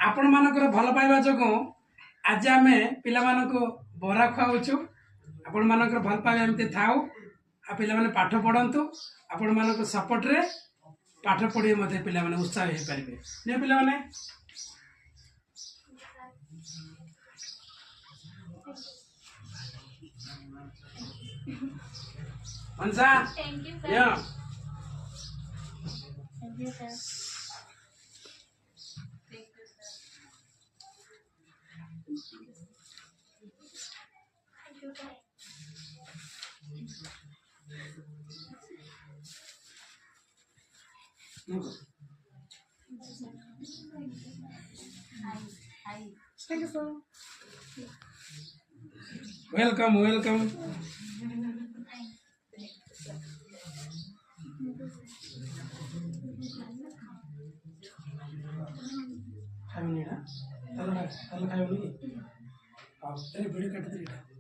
आपण मानकर भल पाइबा जो आज आम पिला बरा खुआऊ आपण मानकर भल पाइबा एमती थाऊ आ पिला माने पाठ पढ़ंतु आपण मानक सपोर्ट रे पाठ पढ़े मते पिला माने उत्साह हे पारिबे ने पिला माने मनसा थैंक यू या thank you sir thank you sir Thank you, sir. Welcome, welcome. खाइबनी ना तल खाइबनी कि वीडियो काट